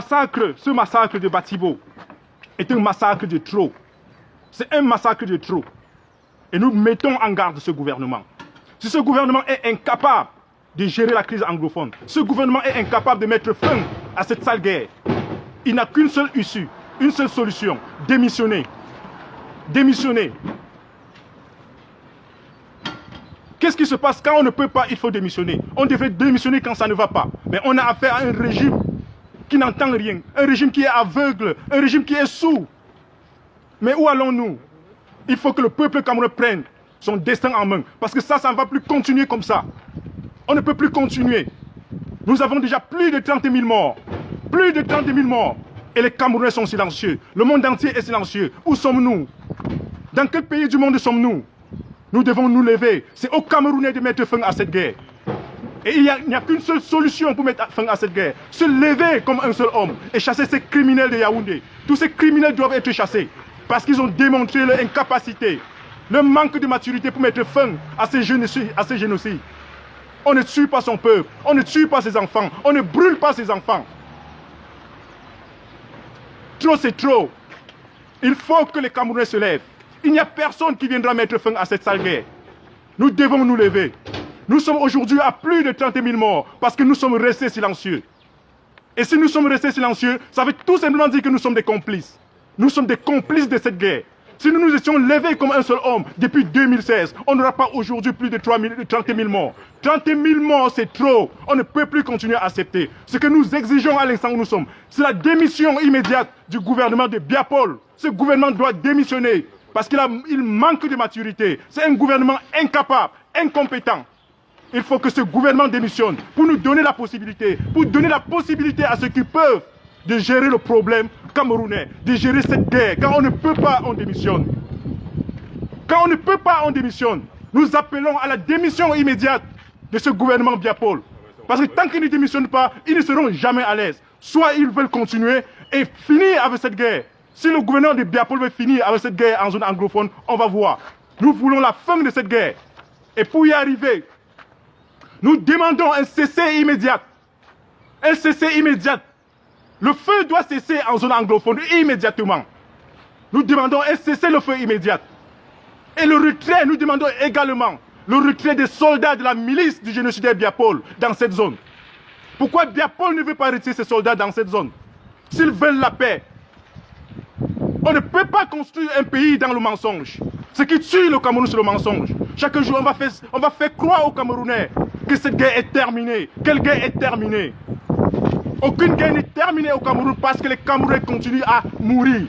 ce massacre de Batibo est un massacre de trop. C'est un massacre de trop. Et nous mettons en garde ce gouvernement. Si ce gouvernement est incapable de gérer la crise anglophone, ce gouvernement est incapable de mettre fin à cette sale guerre, il n'a qu'une seule issue, une seule solution, démissionner. Démissionner. Qu'est-ce qui se passe quand on ne peut pas, il faut démissionner. On devrait démissionner quand ça ne va pas. Mais on a affaire à un régime qui n'entend rien, un régime qui est aveugle, un régime qui est sourd. Mais où allons-nous? Il faut que le peuple camerounais prenne son destin en main. Parce que ça ne va plus continuer comme ça. On ne peut plus continuer. Nous avons déjà plus de 30 000 morts. Plus de 30 000 morts. Et les Camerounais sont silencieux. Le monde entier est silencieux. Où sommes-nous? Dans quel pays du monde sommes-nous? Nous devons nous lever. C'est aux Camerounais de mettre fin à cette guerre. Et il n'y a qu'une seule solution pour mettre fin à cette guerre. Se lever comme un seul homme et chasser ces criminels de Yaoundé. Tous ces criminels doivent être chassés. Parce qu'ils ont démontré leur incapacité, leur manque de maturité pour mettre fin à ces génocides. On ne tue pas son peuple, on ne tue pas ses enfants, on ne brûle pas ses enfants. Trop c'est trop. Il faut que les Camerounais se lèvent. Il n'y a personne qui viendra mettre fin à cette sale guerre. Nous devons nous lever. Nous sommes aujourd'hui à plus de 30 000 morts parce que nous sommes restés silencieux. Et si nous sommes restés silencieux, ça veut tout simplement dire que nous sommes des complices. Nous sommes des complices de cette guerre. Si nous nous étions levés comme un seul homme depuis 2016, on n'aura pas aujourd'hui plus de 30 000 morts. 30 000 morts, c'est trop. On ne peut plus continuer à accepter. Ce que nous exigeons à l'instant où nous sommes, c'est la démission immédiate du gouvernement de Biapol. Ce gouvernement doit démissionner parce qu'il manque de maturité. C'est un gouvernement incapable, incompétent. Il faut que ce gouvernement démissionne pour nous donner la possibilité, à ceux qui peuvent de gérer le problème camerounais, de gérer cette guerre. Quand on ne peut pas, on démissionne. Quand on ne peut pas, on démissionne. Nous appelons à la démission immédiate de ce gouvernement Biapol. Parce que tant qu'ils ne démissionnent pas, ils ne seront jamais à l'aise. Soit ils veulent continuer et finir avec cette guerre. Si le gouvernement de Biapol veut finir avec cette guerre en zone anglophone, on va voir. Nous voulons la fin de cette guerre. Et pour y arriver, nous demandons un cessez immédiat. Un cessez immédiat. Le feu doit cesser en zone anglophone immédiatement. Nous demandons un cessez-le-feu immédiat. Et le retrait, nous demandons également le retrait des soldats de la milice du génocidaire Biapol dans cette zone. Pourquoi Biapol ne veut pas retirer ses soldats dans cette zone? S'ils veulent la paix, on ne peut pas construire un pays dans le mensonge. Ce qui tue le Cameroun, c'est le mensonge. Chaque jour, on va faire croire aux Camerounais que cette guerre est terminée. Quelle guerre est terminée? Aucune guerre n'est terminée au Cameroun parce que les Camerounais continuent à mourir.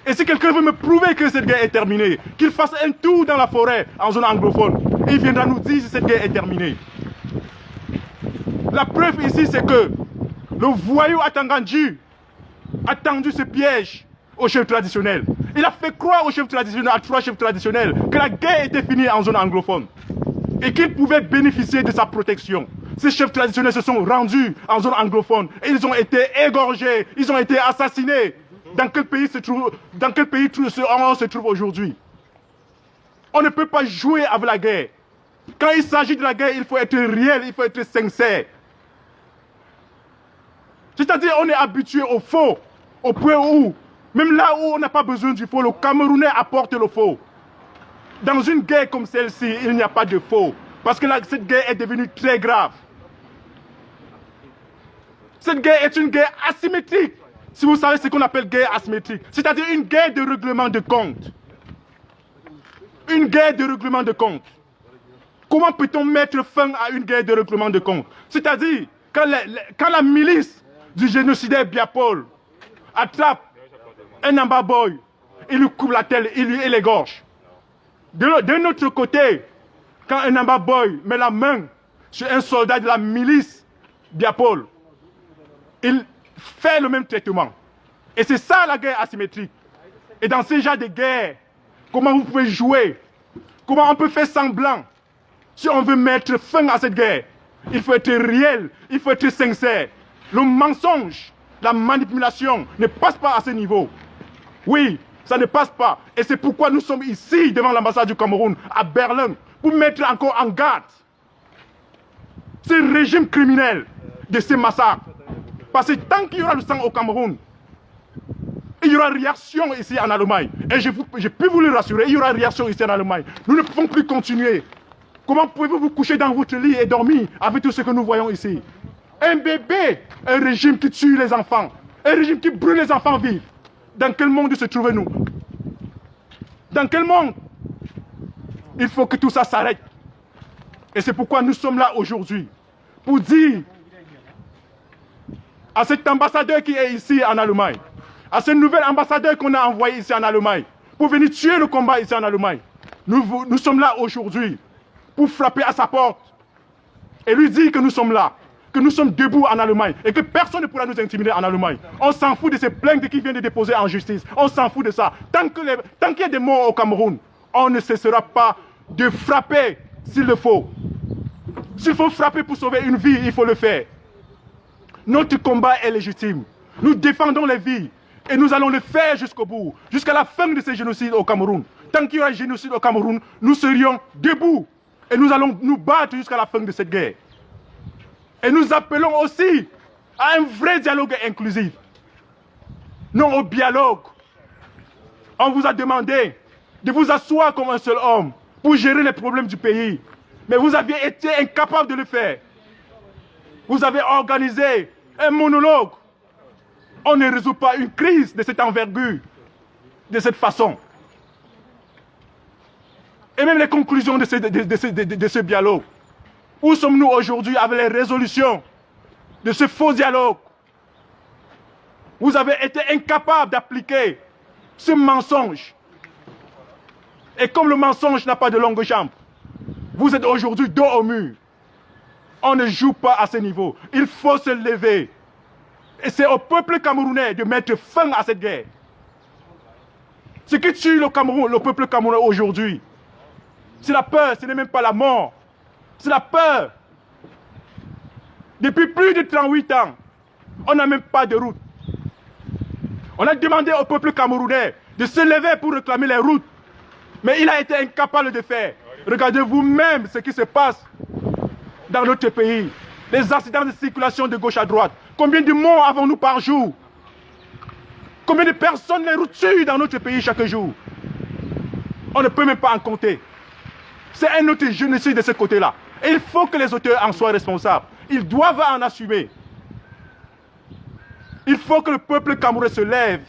Et si quelqu'un veut me prouver que cette guerre est terminée, qu'il fasse un tour dans la forêt en zone anglophone et il viendra nous dire si cette guerre est terminée. La preuve ici, c'est que le voyou Atangandji a tendu ce piège au chef traditionnel. Il a fait croire aux chefs traditionnels, à 3 chefs traditionnels, que la guerre était finie en zone anglophone et qu'ils pouvaient bénéficier de sa protection. Ces chefs traditionnels se sont rendus en zone anglophone et ils ont été égorgés, ils ont été assassinés. Dans quel pays on se trouve aujourd'hui? On ne peut pas jouer avec la guerre. Quand il s'agit de la guerre, il faut être réel, il faut être sincère. C'est-à-dire on est habitué au faux, au point où, même là où on n'a pas besoin du faux, le Camerounais apporte le faux. Dans une guerre comme celle-ci, il n'y a pas de faux. Parce que cette guerre est devenue très grave. Cette guerre est une guerre asymétrique. Si vous savez ce qu'on appelle guerre asymétrique, c'est-à-dire une guerre de règlement de compte. Une guerre de règlement de compte. Comment peut-on mettre fin à une guerre de règlement de compte? C'est-à-dire, quand la milice du génocidaire Biapol attrape un Ambaboy, il lui coupe la tête, il lui égorge. De notre côté, quand un Ambaboy met la main sur un soldat de la milice Biapol, il fait le même traitement. Et c'est ça la guerre asymétrique. Et dans ce genre de guerre, comment vous pouvez jouer? Comment on peut faire semblant? Si on veut mettre fin à cette guerre, il faut être réel, il faut être sincère. Le mensonge, la manipulation ne passe pas à ce niveau. Oui, ça ne passe pas. Et c'est pourquoi nous sommes ici, devant l'ambassade du Cameroun, à Berlin, pour mettre encore en garde ce régime criminel de ces massacres. Parce que tant qu'il y aura le sang au Cameroun, il y aura réaction ici en Allemagne. Et je peux vous le rassurer, il y aura réaction ici en Allemagne. Nous ne pouvons plus continuer. Comment pouvez-vous vous coucher dans votre lit et dormir avec tout ce que nous voyons ici? Un bébé, un régime qui tue les enfants, un régime qui brûle les enfants vifs. Dans quel monde se trouvons-nous? Dans quel monde? Il faut que tout ça s'arrête. Et c'est pourquoi nous sommes là aujourd'hui. Pour dire à cet ambassadeur qui est ici en Allemagne, à ce nouvel ambassadeur qu'on a envoyé ici en Allemagne, pour venir tuer le combat ici en Allemagne. Nous sommes là aujourd'hui pour frapper à sa porte et lui dire que nous sommes là, que nous sommes debout en Allemagne et que personne ne pourra nous intimider en Allemagne. On s'en fout de ces plaintes qu'il vient de déposer en justice. On s'en fout de ça. Tant qu'il y a des morts au Cameroun, on ne cessera pas de frapper s'il le faut. S'il faut frapper pour sauver une vie, il faut le faire. Notre combat est légitime. Nous défendons les vies et nous allons le faire jusqu'au bout, jusqu'à la fin de ce génocide au Cameroun. Tant qu'il y aura génocide au Cameroun, nous serions debout et nous allons nous battre jusqu'à la fin de cette guerre. Et nous appelons aussi à un vrai dialogue inclusif, non au dialogue. On vous a demandé de vous asseoir comme un seul homme pour gérer les problèmes du pays. Mais vous aviez été incapable de le faire. Vous avez organisé un monologue. On ne résout pas une crise de cette envergure, de cette façon. Et même les conclusions de ce dialogue. Où sommes-nous aujourd'hui avec les résolutions de ce faux dialogue? Vous avez été incapable d'appliquer ce mensonge. Et comme le mensonge n'a pas de longue jambe, vous êtes aujourd'hui dos au mur. On ne joue pas à ce niveau. Il faut se lever. Et c'est au peuple camerounais de mettre fin à cette guerre. Ce qui tue le Cameroun, le peuple camerounais aujourd'hui, c'est la peur, ce n'est même pas la mort. C'est la peur. Depuis plus de 38 ans, on n'a même pas de route. On a demandé au peuple camerounais de se lever pour réclamer les routes. Mais il a été incapable de faire. Regardez vous-même ce qui se passe dans notre pays. Les accidents de circulation de gauche à droite. Combien de morts avons-nous par jour? Combien de personnes les routes tuent dans notre pays chaque jour? On ne peut même pas en compter. C'est un autre génocide de ce côté-là. Et il faut que les auteurs en soient responsables. Ils doivent en assumer. Il faut que le peuple camerounais se lève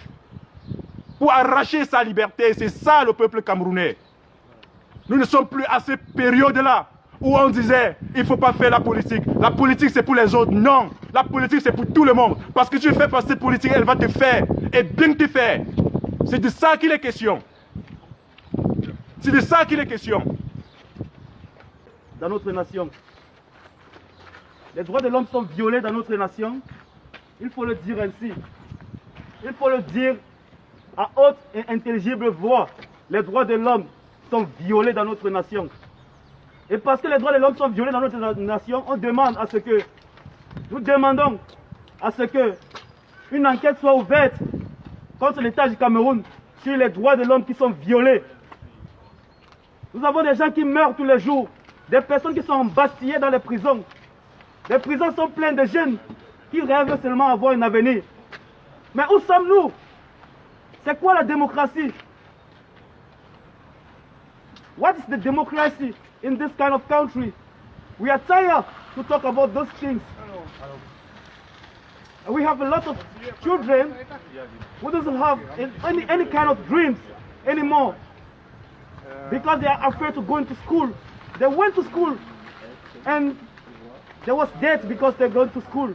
pour arracher sa liberté. C'est ça le peuple camerounais. Nous ne sommes plus à cette période-là où on disait il ne faut pas faire la politique. La politique c'est pour les autres. Non, la politique c'est pour tout le monde. Parce que tu fais passer cette politique, elle va te faire et bien te faire. C'est de ça qu'il est question. C'est de ça qu'il est question. Dans notre nation, les droits de l'homme sont violés dans notre nation. Il faut le dire ainsi. Il faut le dire à haute et intelligible voix. Les droits de l'homme sont violés dans notre nation. Et parce que les droits de l'homme sont violés dans notre nation, on demande à ce que, nous demandons à ce que une enquête soit ouverte contre l'État du Cameroun sur les droits de l'homme qui sont violés. Nous avons des gens qui meurent tous les jours, des personnes qui sont embastillées dans les prisons. Les prisons sont pleines de jeunes qui rêvent seulement d'avoir un avenir. Mais où sommes-nous? C'est quoi la démocratie? What is the democracy in this kind of country? We are tired to talk about those things. And we have a lot of children who doesn't have any kind of dreams anymore because they are afraid to go into school. They went to school and there was death because they're going to school.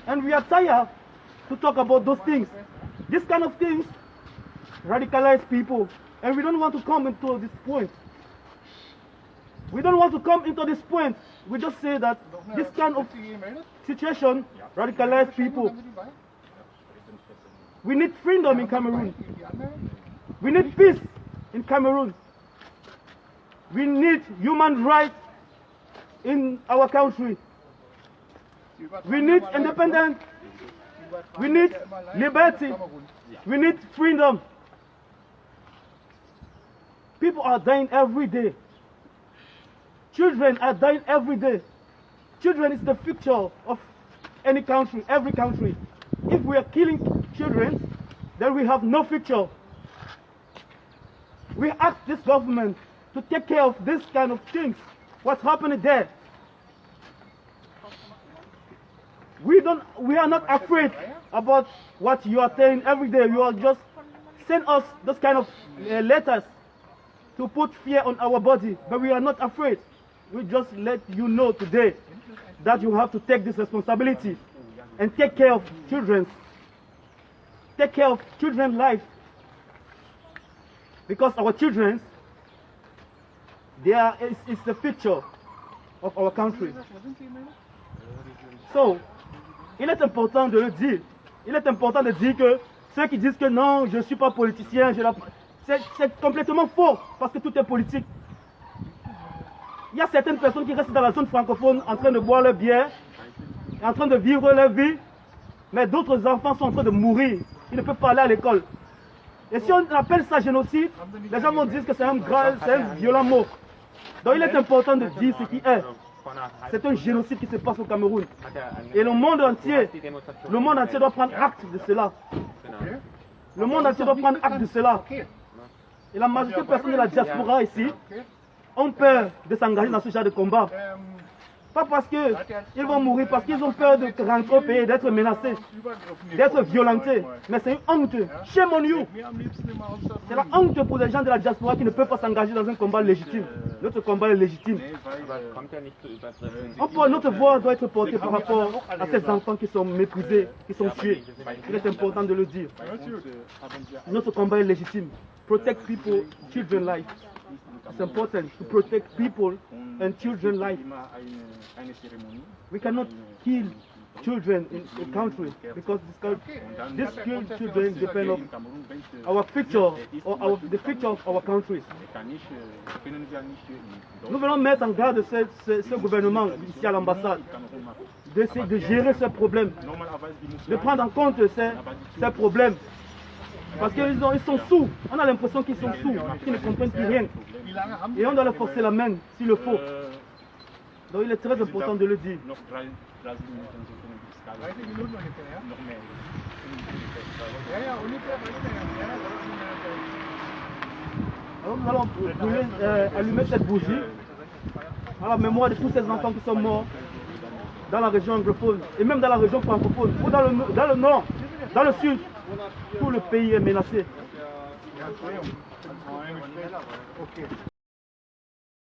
And we are tired to talk about those things. This kind of things radicalize people. And we don't want to come into this point. We don't want to come into this point. We just say that this kind of situation radicalizes people. We need freedom in Cameroon. We need peace in Cameroon. We need human rights in our country. We need independence. We need liberty. We need freedom. People are dying every day. Children are dying every day. Children is the future of any country, every country. If we are killing children, then we have no future. We ask this government to take care of this kind of things. What's happening there? We are not afraid about what you are saying every day. You are just send us those kind of letters to put fear on our body, but we are not afraid. We just let you know today that you have to take this responsibility and take care of children. Take care of children's life. Because our children, it's the future of our country. So, il est important de le dire. Il est important de dire que ceux qui disent que non, je ne suis pas politicien, c'est complètement faux, parce que tout est politique. Il y a certaines personnes qui restent dans la zone francophone en train de boire leur bière, en train de vivre leur vie, mais d'autres enfants sont en train de mourir. Ils ne peuvent pas aller à l'école. Et si on appelle ça génocide, les gens vont dire que c'est un violent mot. Donc il est important de dire ce qui est. C'est un génocide qui se passe au Cameroun. Et le monde entier doit prendre acte de cela. Le monde entier doit prendre acte de cela. Et la majorité des personnes de la diaspora ici ont peur de s'engager dans ce genre de combat. Pas parce qu'ils vont mourir, parce qu'ils ont peur de rentrer au pays, d'être menacés, d'être violentés. Mais c'est une honte. Shame on you. C'est la honte pour les gens de la diaspora qui ne peuvent pas s'engager dans un combat légitime. Notre combat est légitime. Notre voix doit être portée par rapport à ces enfants qui sont méprisés, qui sont tués. Il est important de le dire. Notre combat est légitime. Protect people, children's life. It's important to protect people and children's life. We cannot kill children in a country because these children depend on our future or the future of our country. Nous venons mettre en garde ce gouvernement ici à l'ambassade d'essayer de gérer ces problèmes, de prendre en compte ces problèmes. Parce qu'ils sont sourds. On a l'impression qu'ils sont sourds, qu'ils ne comprennent plus rien. Et on doit leur forcer la main s'il le faut. Donc il est très important de le dire. Alors nous allons allumer cette bougie à la mémoire de tous ces enfants qui sont morts dans la région anglophone et même dans la région francophone ou dans le nord, dans le sud. Tout le pays est menacé.